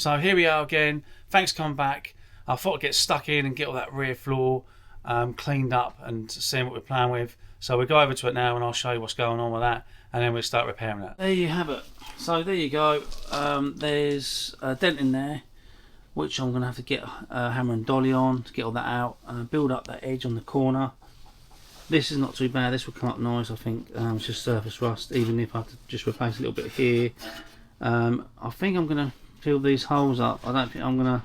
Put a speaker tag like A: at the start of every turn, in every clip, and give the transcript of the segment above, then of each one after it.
A: So here we are again. Thanks for coming back. I thought I'd get stuck in and get all that rear floor cleaned up and seeing what we're playing with. So we'll go over to it now and I'll show you what's going on with that, and then we'll start repairing it. There you have it. So there you go. There's a dent in there, which I'm going to have to get a hammer and dolly on to get all that out and build up that edge on the corner. This is not too bad. This will come up nice, I think. It's just surface rust, even if I have to just replace a little bit here. I think I'm going to fill these holes up. I don't think I'm going to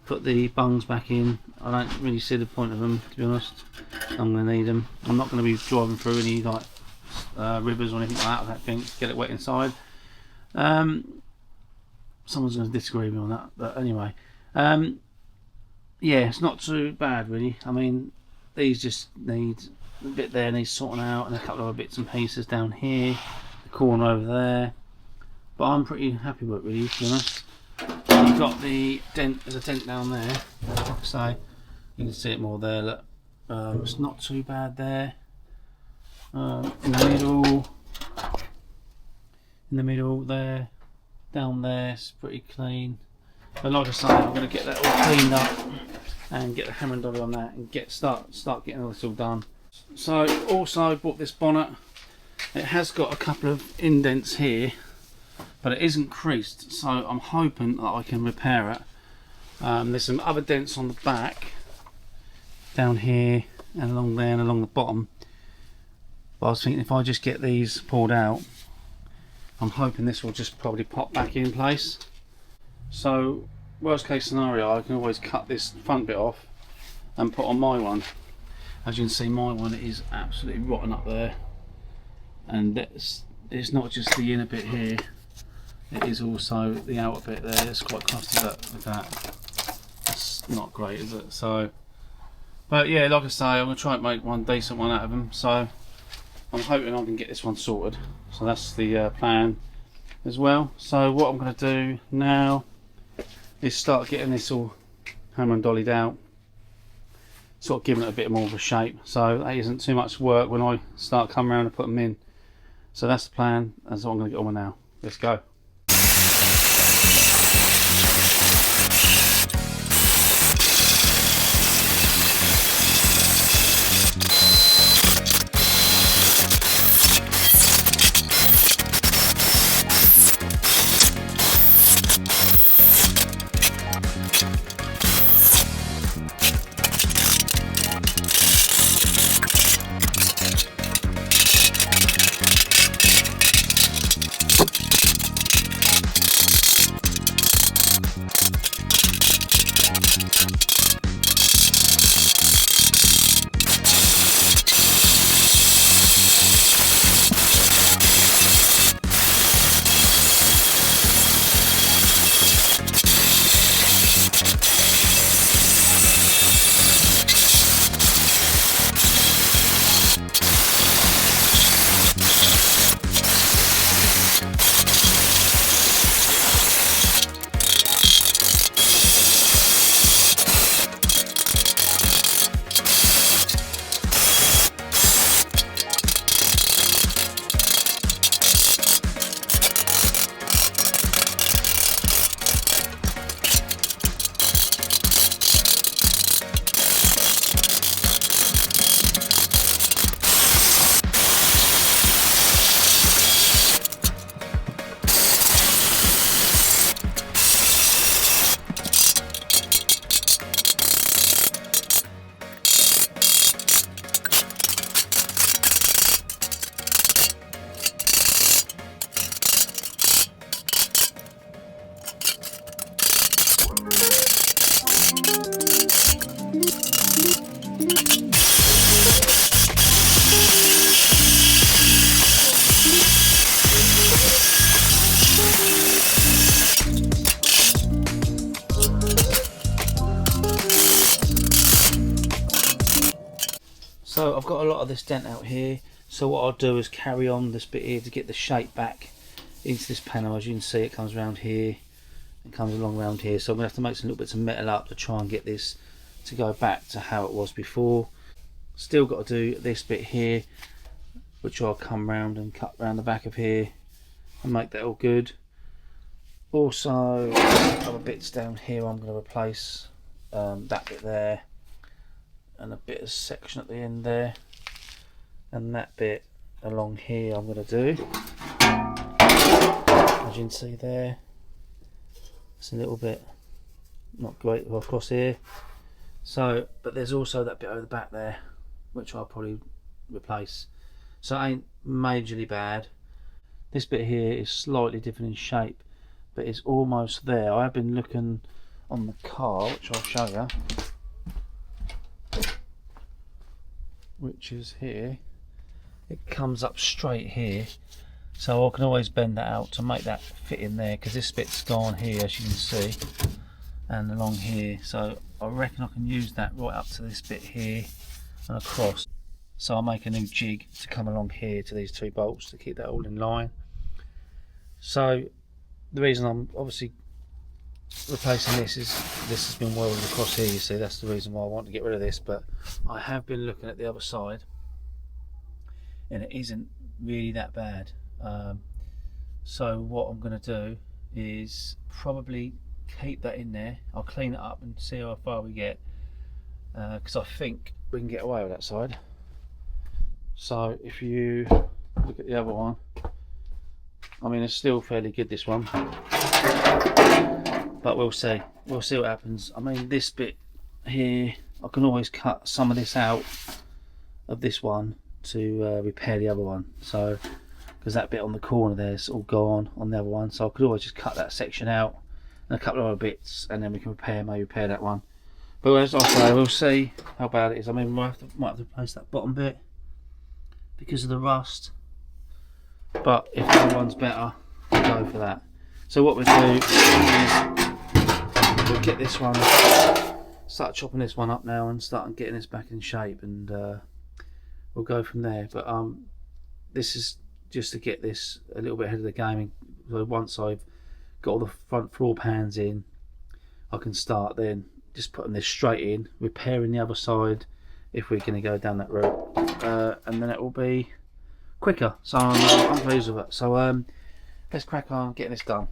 A: put the bungs back in. I don't really see the point of them, to be honest. I'm going to need them. I'm not going to be driving through any like rivers or anything like that, I don't think. Get it wet inside. Someone's going to disagree with me on that, but anyway. Yeah, it's not too bad really. I mean, these just need a bit there, needs sorting out, and a couple of other bits and pieces down here, the corner over there. But I'm pretty happy with it really, to be honest. You've got the dent, there's a dent down there, so you can see it more there. Look, it's not too bad there. In the middle there, down there, it's pretty clean. But like I say, I'm going to get that all cleaned up and get the hammer and dolly on that and start getting all this all done. So also bought this bonnet. It has got a couple of indents here, but it isn't creased, so I'm hoping that I can repair it. There's some other dents on the back, down here and along there and along the bottom. But I was thinking if I just get these pulled out, I'm hoping this will just probably pop back in place. So worst case scenario, I can always cut this front bit off and put on my one. As you can see, my one is absolutely rotten up there, and it's not just the inner bit here, it is also the outer bit there. It's quite crusty with that. That's not great, is it? So, but yeah, like I say, I'm going to try and make one decent one out of them. So I'm hoping I can get this one sorted. So that's the plan as well. So what I'm going to do now is start getting this all hammer and dollied out, sort of giving it a bit more of a shape, so that isn't too much work when I start coming around and put them in. So that's the plan. That's what I'm going to get on with now. Let's go. So I've got a lot of this dent out here, so what I'll do is carry on this bit here to get the shape back into this panel. As you can see, it comes around here and comes along around here, so I'm going to have to make some little bits of metal up to try and get this to go back to how it was before. Still got to do this bit here, which I'll come round and cut round the back of here and make that all good. Also, other bits down here I'm going to replace, that bit there, and a bit of section at the end there, and that bit along here I'm going to do. As you can see there, it's a little bit not great across here. So, but there's also that bit over the back there, which I'll probably replace. So it ain't majorly bad. This bit here is slightly different in shape, but it's almost there. I have been looking on the car, which I'll show you, which is here. It comes up straight here, so I can always bend that out to make that fit in there, because this bit's gone here, as you can see, and along here. So I reckon I can use that right up to this bit here and across. So I'll make a new jig to come along here to these two bolts to keep that all in line. So the reason I'm obviously replacing this is this has been welded across here, you see. That's the reason why I want to get rid of this. But I have been looking at the other side, and it isn't really that bad. So what I'm going to do is probably keep that in there. I'll clean it up and see how far we get, because I think we can get away with that side. So if you look at the other one, I mean, it's still fairly good, this one, but we'll see what happens. I mean, this bit here, I can always cut some of this out of this one to repair the other one. So because that bit on the corner there's all gone on the other one, so I could always just cut that section out and a couple of other bits, and then we can maybe repair that one. But as I say, we'll see how bad it is. I mean, we might have to replace that bottom bit because of the rust, but if that one's better, we'll go for that. So what we'll do is we'll get this one, start chopping this one up now and start getting this back in shape, and we'll go from there. But this is just to get this a little bit ahead of the game. So once I've got all the front floor pans in, I can start then just putting this straight in, repairing the other side if we're going to go down that route, and then it will be quicker. So I'm pleased with it. So let's crack on getting this done.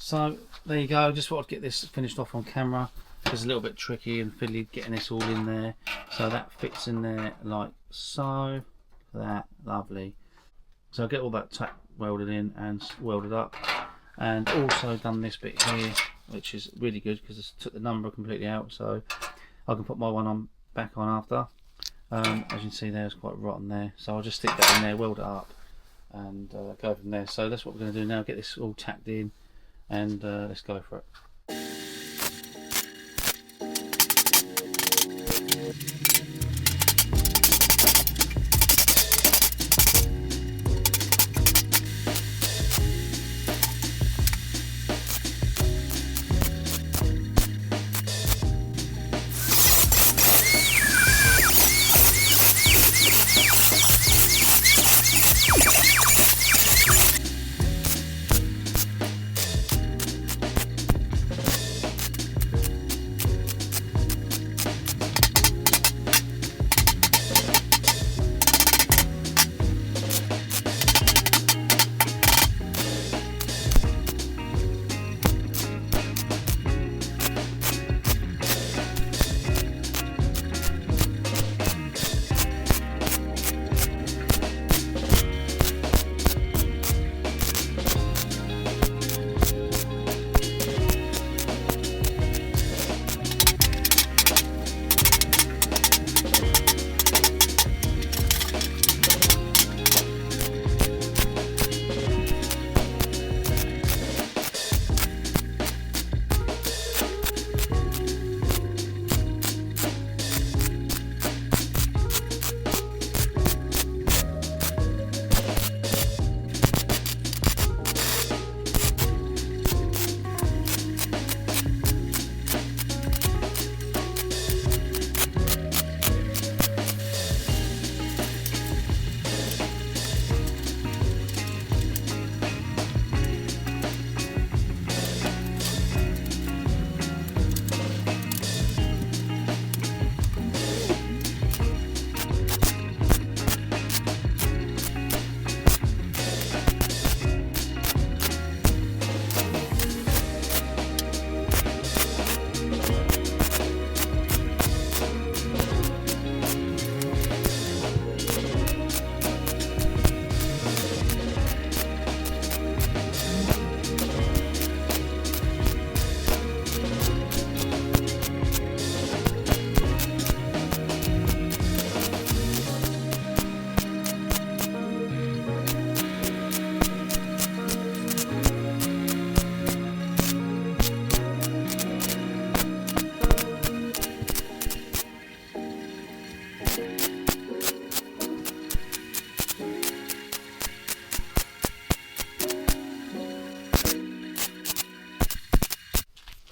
A: So there you go, just thought I'd get this finished off on camera. It's a little bit tricky and fiddly getting this all in there. So that fits in there like so. That, lovely. So I'll get all that tack welded in and welded up. And also done this bit here, which is really good because I took the number completely out, so I can put my one on back on after. As you can see there, it's quite rotten there, so I'll just stick that in there, weld it up, and go from there. So that's what we're going to do now, get this all tacked in, and let's go for it.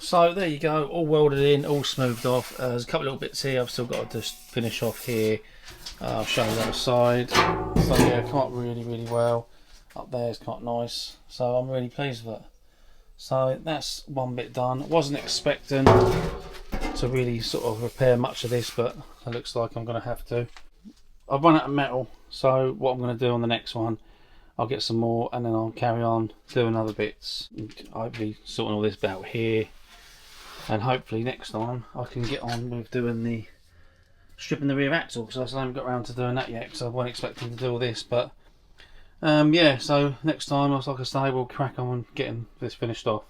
A: So there you go, all welded in, all smoothed off. There's a couple of little bits here I've still got to just finish off here. I'll show you the other side. So yeah, come up really well. Up there is quite nice, so I'm really pleased with it. So that's one bit done. Wasn't expecting to really sort of repair much of this, but it looks like I'm going to have to. I've run out of metal, so what I'm going to do on the next one, I'll get some more and then I'll carry on doing other bits. I'll be sorting all this bit out here, and hopefully next time I can get on with doing the stripping the rear axle, because I still haven't got around to doing that yet because I wasn't expecting to do all this. But yeah, so next time, like I say, we'll crack on getting this finished off.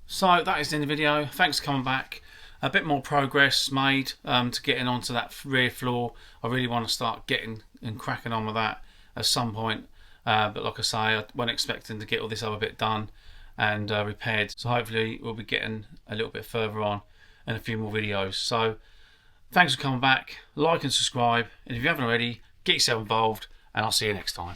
A: So that is the end of the video. Thanks for coming back. A bit more progress made to getting onto that rear floor. I really want to start getting and cracking on with that at some point. But like I say, I wasn't expecting to get all this other bit done and repaired. So hopefully we'll be getting a little bit further on in a few more videos. So thanks for coming back. Like and subscribe. And if you haven't already, get yourself involved. And I'll see you next time.